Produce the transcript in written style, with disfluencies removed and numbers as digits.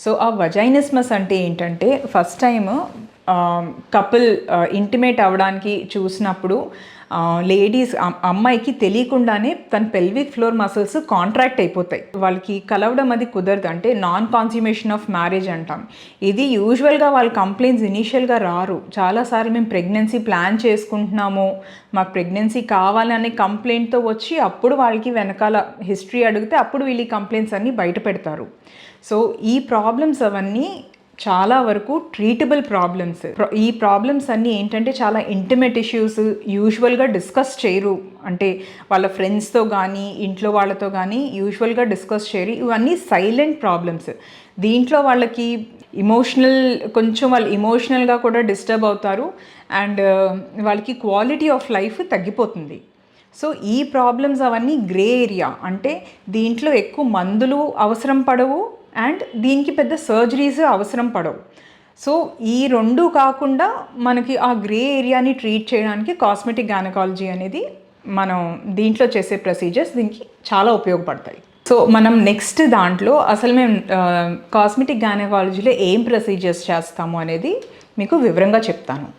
So ఆ వజైనిస్మస్ అంటే ఏంటంటే ఫస్ట్ టైం కపుల్ ఇంటిమేట్ అవ్వడానికి చూసినప్పుడు లేడీస్ అమ్మాయికి తెలియకుండానే తన పెల్విక్ ఫ్లోర్ మసిల్స్ కాంట్రాక్ట్ అయిపోతాయి. వాళ్ళకి కలవడం అది కుదరదు. అంటే నాన్ కాన్స్యూమేషన్ ఆఫ్ మ్యారేజ్ అంటాం. ఇది యూజువల్గా వాళ్ళ కంప్లైంట్స్ ఇనీషియల్గా రారు. చాలాసార్లు మేము ప్రెగ్నెన్సీ ప్లాన్ చేసుకుంటున్నాము, మాకు ప్రెగ్నెన్సీ కావాలనే కంప్లైంట్తో వచ్చి అప్పుడు వాళ్ళకి వెనకాల హిస్టరీ అడిగితే అప్పుడు వీళ్ళు ఈ కంప్లైంట్స్ అన్నీ బయట పెడతారు. సో ఈ ప్రాబ్లమ్స్ అవన్నీ చాలా వరకు ట్రీటబుల్ ప్రాబ్లమ్స్. ఈ ప్రాబ్లమ్స్ అన్నీ ఏంటంటే చాలా ఇంటిమేట్ ఇష్యూస్, యూజువల్గా డిస్కస్ చేయరు. అంటే వాళ్ళ ఫ్రెండ్స్తో కానీ ఇంట్లో వాళ్ళతో కానీ యూజువల్గా డిస్కస్ చేయరు. ఇవన్నీ సైలెంట్ ప్రాబ్లమ్స్. దీంట్లో వాళ్ళకి కొంచెం వాళ్ళు ఇమోషనల్గా కూడా డిస్టర్బ్ అవుతారు అండ్ వాళ్ళకి క్వాలిటీ ఆఫ్ లైఫ్ తగ్గిపోతుంది. సో ఈ ప్రాబ్లమ్స్ అవన్నీ గ్రే ఏరియా. అంటే దీంట్లో ఎక్కువ మందులు అవసరం పడవు అండ్ దీనికి పెద్ద సర్జరీస్ అవసరం పడవు. సో ఈ రెండు కాకుండా మనకి ఆ గ్రే ఏరియాని ట్రీట్ చేయడానికి కాస్మెటిక్ గైనకాలజీ అనేది మనం దీంట్లో చేసే ప్రొసీజర్స్ దీనికి చాలా ఉపయోగపడతాయి. సో మనం నెక్స్ట్ దాంట్లో అసలు మేము కాస్మెటిక్ గైనకాలజీలో ఏం ప్రొసీజర్స్ చేస్తాము అనేది మీకు వివరంగా చెప్తాను.